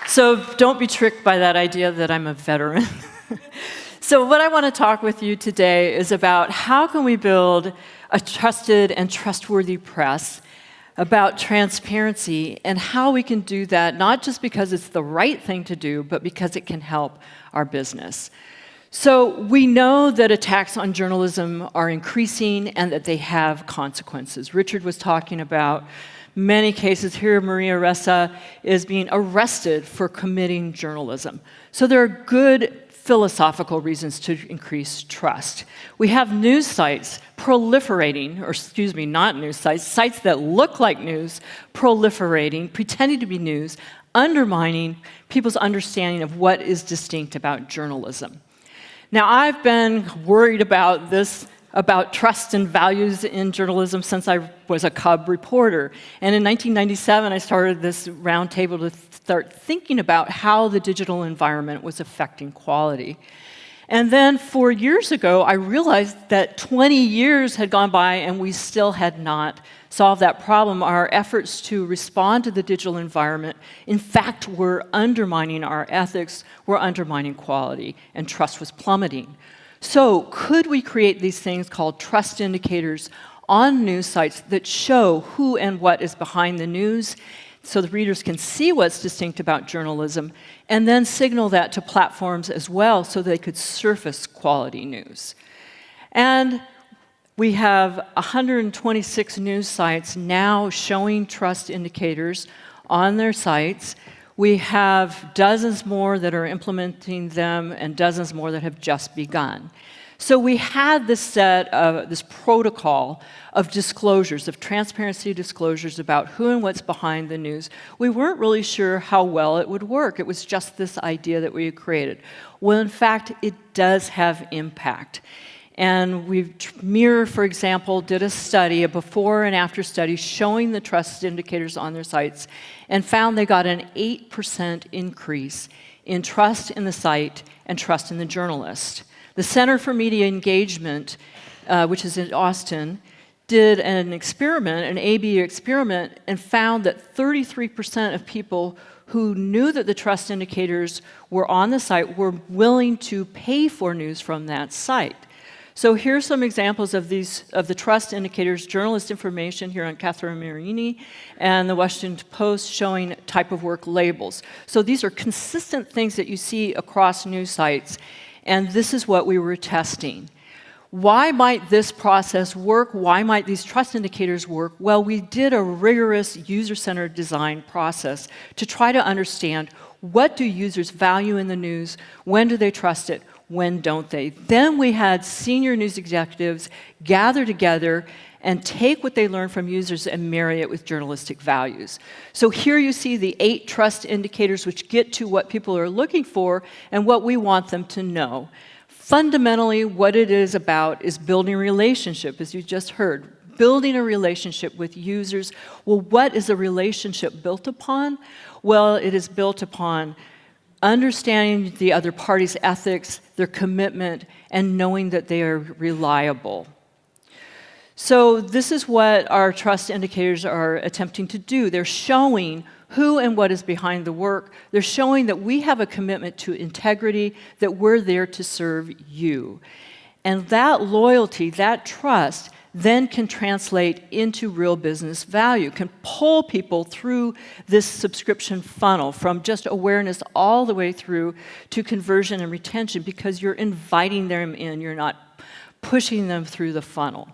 So don't be tricked by that idea that I'm a veteran. So what I want to talk with you today is about how can we build a trusted and trustworthy press, about transparency, and how we can do that not just because it's the right thing to do, but because it can help our business. So we know that attacks on journalism are increasing and that they have consequences. Richard was talking about many cases here. Maria Ressa is being arrested for committing journalism. So there are good philosophical reasons to increase trust. We have news sites proliferating, or excuse me, not news sites, sites that look like news proliferating, pretending to be news, undermining people's understanding of what is distinct about journalism. Now, I've been worried about this, about trust and values in journalism since I was a cub reporter. And in 1997, I started this roundtable to start thinking about how the digital environment was affecting quality. And then 4 years ago, I realized that 20 years had gone by and we still had not solved that problem. Our efforts to respond to the digital environment, in fact, were undermining our ethics, were undermining quality, and trust was plummeting. So could we create these things called trust indicators on news sites that show who and what is behind the news so the readers can see what's distinct about journalism and then signal that to platforms as well so they could surface quality news? And we have 126 news sites now showing trust indicators on their sites. We have dozens more that are implementing them and dozens more that have just begun. So we had this this protocol of disclosures, of transparency disclosures about who and what's behind the news. We weren't really sure how well it would work. It was just this idea that we had created. Well, in fact, it does have impact. And Mirror, for example, did a study, a before and after study, showing the trust indicators on their sites and found they got an 8% increase in trust in the site and trust in the journalist. The Center for Media Engagement, which is in Austin, did an experiment, an A/B experiment, and found that 33% of people who knew that the trust indicators were on the site were willing to pay for news from that site. So here's some examples of the trust indicators, journalist information here on Catherine Marini and the Washington Post showing type of work labels. So these are consistent things that you see across news sites, and this is what we were testing. Why might this process work? Why might these trust indicators work? Well, we did a rigorous user-centered design process to try to understand what do users value in the news, when do they trust it, when don't they? Then we had senior news executives gather together and take what they learned from users and marry it with journalistic values. So here you see the 8 trust indicators which get to what people are looking for and what we want them to know. Fundamentally, what it is about is building a relationship, as you just heard. Building a relationship with users. Well, what is a relationship built upon? Well, it is built upon understanding the other party's ethics, their commitment, and knowing that they are reliable. So this is what our trust indicators are attempting to do. They're showing who and what is behind the work. They're showing that we have a commitment to integrity, that we're there to serve you. And that loyalty, that trust, then can translate into real business value, can pull people through this subscription funnel from just awareness all the way through to conversion and retention because you're inviting them in, you're not pushing them through the funnel.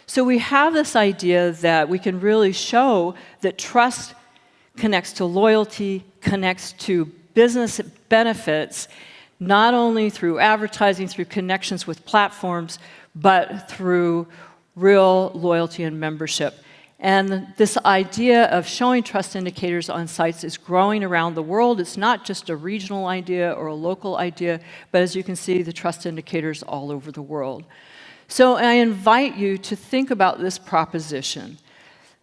So we have this idea that we can really show that trust connects to loyalty, connects to business benefits, not only through advertising, through connections with platforms, but through real loyalty and membership. And this idea of showing trust indicators on sites is growing around the world. It's not just a regional idea or a local idea, but as you can see, the trust indicators all over the world. So I invite you to think about this proposition,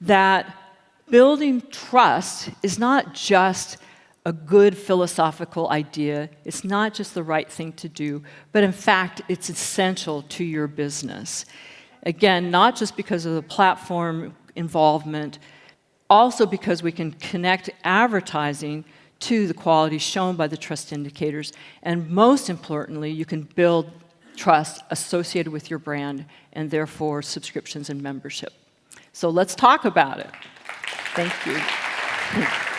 that building trust is not just a good philosophical idea, it's not just the right thing to do, but in fact, it's essential to your business. Again, not just because of the platform involvement, also because we can connect advertising to the quality shown by the trust indicators. And most importantly, you can build trust associated with your brand and therefore subscriptions and membership. So let's talk about it. Thank you.